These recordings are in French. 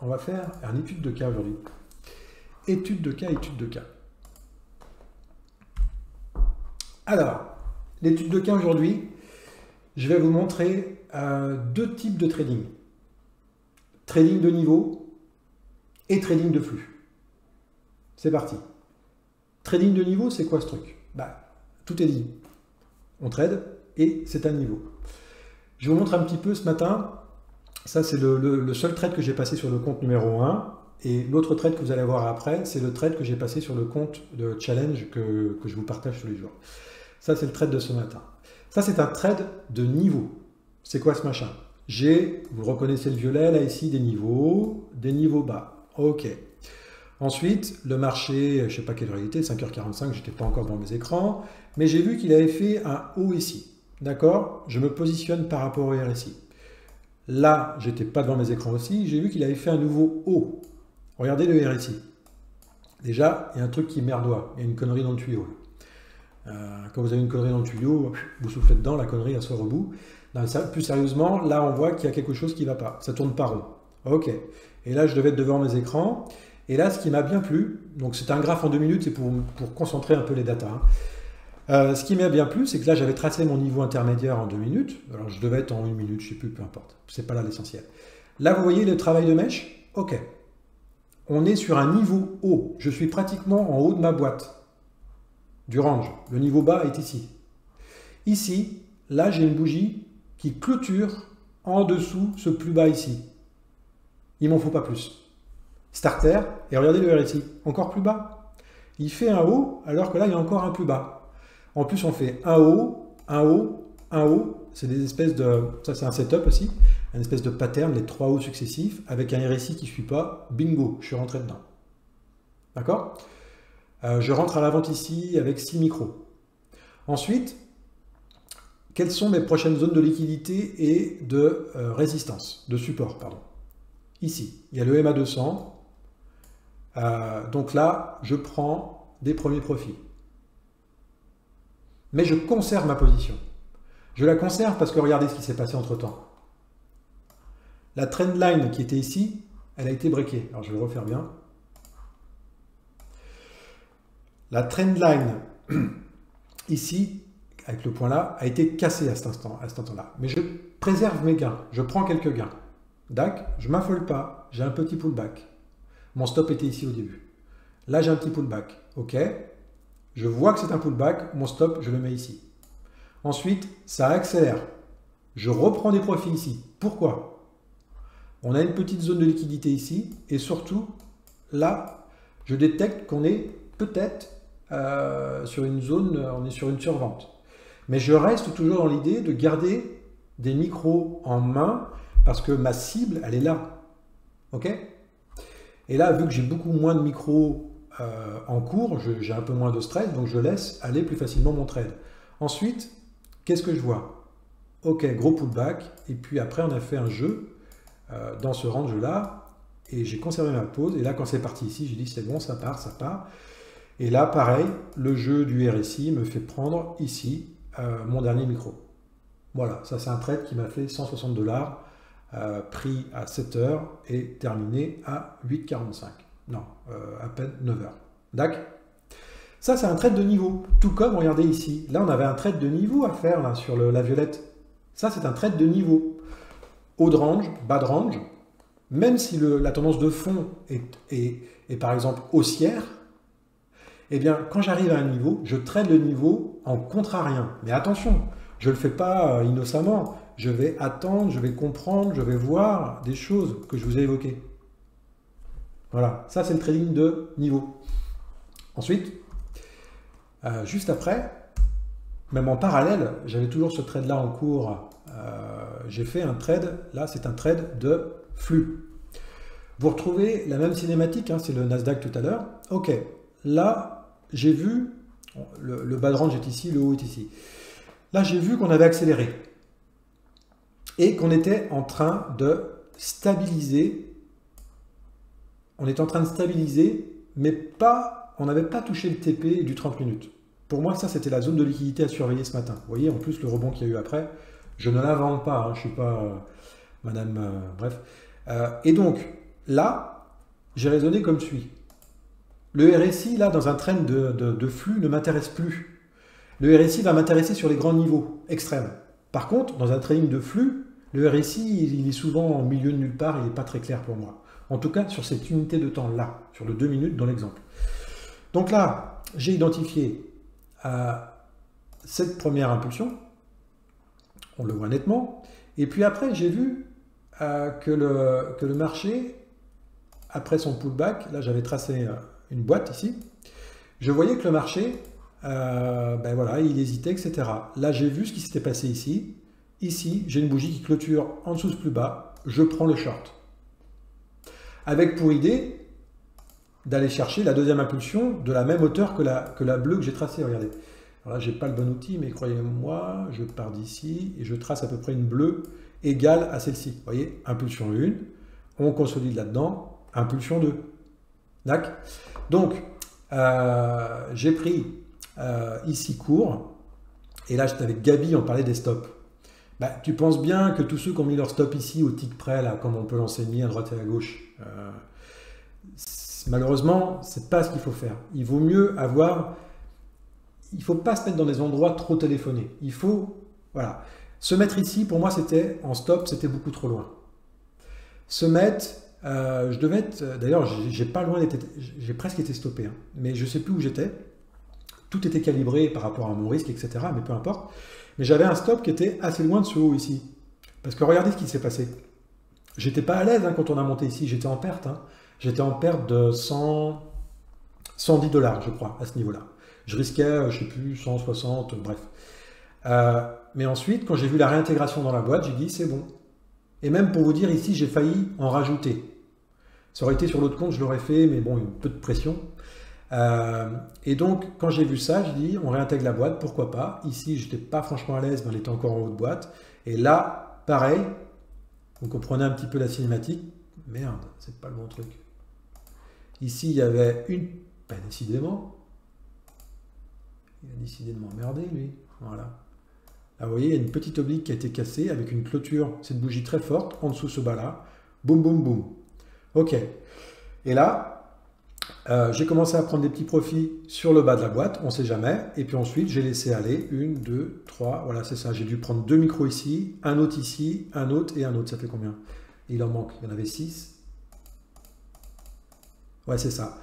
on va faire une étude de cas aujourd'hui. Étude de cas, étude de cas. Alors, l'étude de cas aujourd'hui, je vais vous montrer deux types de trading. Trading de niveau et trading de flux. C'est parti. Trading de niveau, c'est quoi ce truc? Tout est dit. On trade et c'est un niveau. Je vous montre un petit peu ce matin. Ça, c'est le seul trade que j'ai passé sur le compte numéro 1. Et l'autre trade que vous allez voir après, c'est le trade que j'ai passé sur le compte de challenge que je vous partage tous les jours. Ça, c'est le trade de ce matin. Ça, c'est un trade de niveau. C'est quoi ce machin? Vous reconnaissez le violet, là, ici, des niveaux bas. OK. Ensuite, le marché, je ne sais pas quelle heure il était, 5h45, je n'étais pas encore dans mes écrans, mais j'ai vu qu'il avait fait un haut ici. D'accord? Je me positionne par rapport au RSI. Là, je n'étais pas devant mes écrans aussi, j'ai vu qu'il avait fait un nouveau haut. Regardez le RSI. Déjà, il y a un truc qui merdoit, il y a une connerie dans le tuyau. Quand vous avez une connerie dans le tuyau, vous soufflez dedans, la connerie elle sort au bout. Plus sérieusement, là on voit qu'il y a quelque chose qui ne va pas, ça tourne pas rond. Ok, et là je devais être devant mes écrans, et là ce qui m'a bien plu, donc c'est un graphe en 2 minutes, c'est pour concentrer un peu les datas. Ce qui m'a bien plu, c'est que là j'avais tracé mon niveau intermédiaire en 2 minutes, alors je devais être en 1 minute, je ne sais plus, peu importe, c'est pas là l'essentiel. Là vous voyez le travail de mèche, ok. On est sur un niveau haut, je suis pratiquement en haut de ma boîte du range, le niveau bas est ici. Ici, là j'ai une bougie qui clôture en dessous ce plus bas ici. Il m'en faut pas plus. Starter, et regardez le RSI, encore plus bas. Il fait un haut, alors que là il y a encore un plus bas. En plus on fait un haut, un haut, un haut, c'est des espèces de... Ça c'est un setup aussi, une espèce de pattern, les 3 hauts successifs, avec un RSI qui ne suit pas, bingo, je suis rentré dedans. D'accord? Je rentre à la vente ici avec 6 micros. Ensuite, quelles sont mes prochaines zones de liquidité et de résistance, de support, pardon. Ici, il y a le MA200. Donc là, je prends des premiers profits. Mais je conserve ma position. Je la conserve parce que regardez ce qui s'est passé entre-temps. La trendline qui était ici, elle a été breakée. Alors je vais le refaire bien. La trendline ici, avec le point là, a été cassée à cet instant-là. Mais je préserve mes gains, je prends quelques gains. Dac, je ne m'affole pas, j'ai un petit pullback. Mon stop était ici au début. Là, j'ai un petit pullback. OK, je vois que c'est un pullback, mon stop, je le mets ici. Ensuite, ça accélère. Je reprends des profits ici. Pourquoi? On a une petite zone de liquidité ici, et surtout, là, je détecte qu'on est peut-être sur une zone, on est sur une survente. Mais je reste toujours dans l'idée de garder des micros en main parce que ma cible, elle est là. OK? Et là, vu que j'ai beaucoup moins de micros en cours, j'ai un peu moins de stress, donc je laisse aller plus facilement mon trade. Ensuite, qu'est-ce que je vois? OK, gros pullback. Et puis après, on a fait un jeu dans ce range-là et j'ai conservé ma pause. Et là, quand c'est parti ici, j'ai dit c'est bon, ça part, ça part. Et là, pareil, le jeu du RSI me fait prendre ici mon dernier micro. Voilà, ça c'est un trade qui m'a fait 160 $, pris à 7 h et terminé à 8,45. Non, à peine 9 h. D'accord? Ça c'est un trade de niveau. Tout comme, regardez ici, là on avait un trade de niveau à faire là, sur la violette. Ça c'est un trade de niveau. Haut de range, bas de range. Même si la tendance de fond est par exemple haussière, eh bien, quand j'arrive à un niveau, je trade le niveau en contrarien. Mais attention, je ne le fais pas innocemment. Je vais attendre, je vais comprendre, je vais voir des choses que je vous ai évoquées. Voilà, ça c'est le trading de niveau. Ensuite, juste après, même en parallèle, j'avais toujours ce trade-là en cours. J'ai fait un trade, là c'est un trade de flux. Vous retrouvez la même cinématique, hein, c'est le Nasdaq tout à l'heure. Ok, là, j'ai vu, le bas de range est ici, le haut est ici. Là, j'ai vu qu'on avait accéléré et qu'on était en train de stabiliser. On est en train de stabiliser, mais pas, on n'avait pas touché le TP du 30 minutes. Pour moi, ça, c'était la zone de liquidité à surveiller ce matin. Vous voyez, en plus, le rebond qu'il y a eu après, je ne l'invente pas, hein, je ne suis pas madame... bref. Et donc, là, j'ai raisonné comme suit. Le RSI, là, dans un trend de flux, ne m'intéresse plus. Le RSI va m'intéresser sur les grands niveaux extrêmes. Par contre, dans un trading de flux, le RSI, il est souvent en milieu de nulle part, il n'est pas très clair pour moi. En tout cas, sur cette unité de temps-là, sur le 2 minutes dans l'exemple. Donc là, j'ai identifié cette première impulsion, on le voit nettement, et puis après, j'ai vu que le marché, après son pullback, là j'avais tracé une boîte ici, je voyais que le marché, ben voilà, il hésitait, etc. Là, j'ai vu ce qui s'était passé ici. Ici, j'ai une bougie qui clôture en dessous de plus bas, je prends le short. Avec pour idée d'aller chercher la deuxième impulsion de la même hauteur que la bleue que j'ai tracée, regardez. Alors là, je n'ai pas le bon outil, mais croyez-moi, je pars d'ici et je trace à peu près une bleue égale à celle-ci. Vous voyez, impulsion 1, on consolide là-dedans, impulsion 2. D'accord? Donc, j'ai pris ici court, et là, j'étais avec Gabi, on parlait des stops. Bah, tu penses bien que tous ceux qui ont mis leur stop ici au tick près, là, comme on peut l'enseigner à droite et à gauche, malheureusement, c'est pas ce qu'il faut faire. Il vaut mieux avoir... Il ne faut pas se mettre dans des endroits trop téléphonés. Il faut... Voilà. Se mettre ici, pour moi, c'était en stop, c'était beaucoup trop loin. Se mettre... je devais être... D'ailleurs, j'ai pas loin d'être... J'ai presque été stoppé, hein, mais je ne sais plus où j'étais. Tout était calibré par rapport à mon risque, etc. Mais peu importe. Mais j'avais un stop qui était assez loin de ce haut ici. Parce que regardez ce qui s'est passé. J'étais pas à l'aise hein, quand on a monté ici. J'étais en perte. Hein. J'étais en perte de 110 $, je crois, à ce niveau-là. Je risquais, je ne sais plus, 160, bref. Mais ensuite, quand j'ai vu la réintégration dans la boîte, j'ai dit c'est bon. Et même pour vous dire, ici, j'ai failli en rajouter. Ça aurait été sur l'autre compte, je l'aurais fait, mais bon, un peu de pression. Et donc, quand j'ai vu ça, j'ai dit on réintègre la boîte, pourquoi pas. Ici, je n'étais pas franchement à l'aise, mais elle était encore en haut de boîte. Et là, pareil, vous comprenez un petit peu la cinématique. Merde, c'est pas le bon truc. Ici, il y avait une... Ben, décidément. Il a décidé de m'emmerder, lui. Voilà. Là, vous voyez, il y a une petite oblique qui a été cassée avec une clôture, cette bougie très forte, en dessous ce bas-là. Boum, boum, boum. OK. Et là, j'ai commencé à prendre des petits profits sur le bas de la boîte, on ne sait jamais. Et puis ensuite, j'ai laissé aller 1, 2, 3. Voilà, c'est ça. J'ai dû prendre 2 micros ici, un autre ici, un autre et un autre. Ça fait combien? Il en manque. Il y en avait 6. Ouais, c'est ça.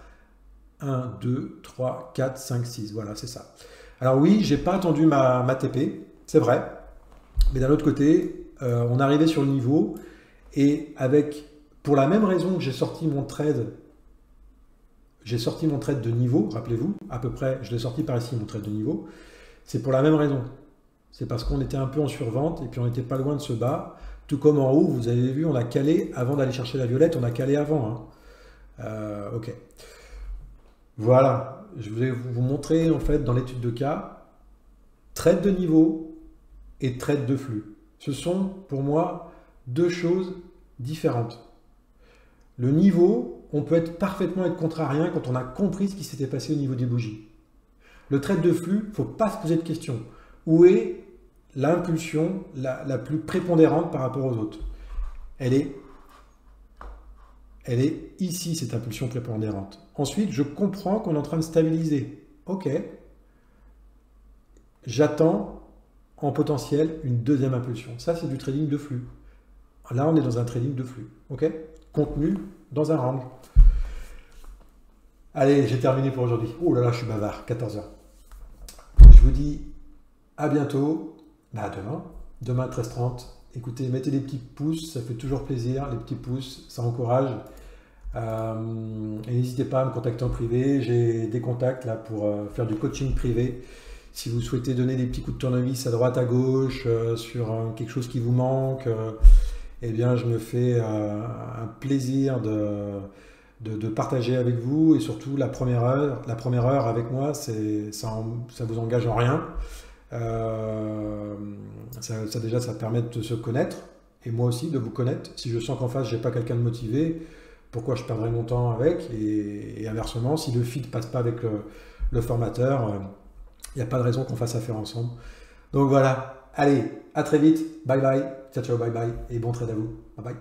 1, 2, 3, 4, 5, 6. Voilà, c'est ça. Alors oui, j'ai pas attendu ma TP, c'est vrai. Mais d'un autre côté, on arrivait sur le niveau. Et pour la même raison que j'ai sorti mon trade de niveau, rappelez-vous, à peu près, je l'ai sorti par ici, mon trade de niveau. C'est pour la même raison. C'est parce qu'on était un peu en survente et puis on n'était pas loin de ce bas. Tout comme en haut, vous avez vu, on a calé, avant d'aller chercher la violette, on a calé avant. Hein. Ok. Voilà, je voulais vous montrer en fait dans l'étude de cas, trade de niveau et trade de flux. Ce sont pour moi deux choses différentes. Le niveau, on peut parfaitement être contrarien quand on a compris ce qui s'était passé au niveau des bougies. Le trade de flux, il ne faut pas se poser de questions. Où est l'impulsion la plus prépondérante par rapport aux autres? Elle est ici, cette impulsion prépondérante. Ensuite, je comprends qu'on est en train de stabiliser. Ok. J'attends en potentiel une deuxième impulsion. Ça, c'est du trading de flux. Là, on est dans un trading de flux. Ok. Contenu dans un range. Allez, j'ai terminé pour aujourd'hui. Oh là là, je suis bavard. 14 h. Je vous dis à bientôt. À demain. Demain, 13h30. Écoutez, mettez des petits pouces, ça fait toujours plaisir, les petits pouces, ça encourage. Et n'hésitez pas à me contacter en privé, j'ai des contacts là pour faire du coaching privé. Si vous souhaitez donner des petits coups de tournevis à droite, à gauche, sur quelque chose qui vous manque, eh bien je me fais un plaisir de partager avec vous. Et surtout la première heure avec moi, ça vous engage en rien. Déjà ça permet de se connaître et moi aussi de vous connaître. Si je sens qu'en face j'ai pas quelqu'un de motivé, pourquoi je perdrais mon temps avec? Et inversement, si le feed passe pas avec le formateur, il n'y a pas de raison qu'on fasse affaire ensemble. Donc voilà, allez, à très vite, bye bye, ciao ciao, bye bye et bon trade à vous, bye bye.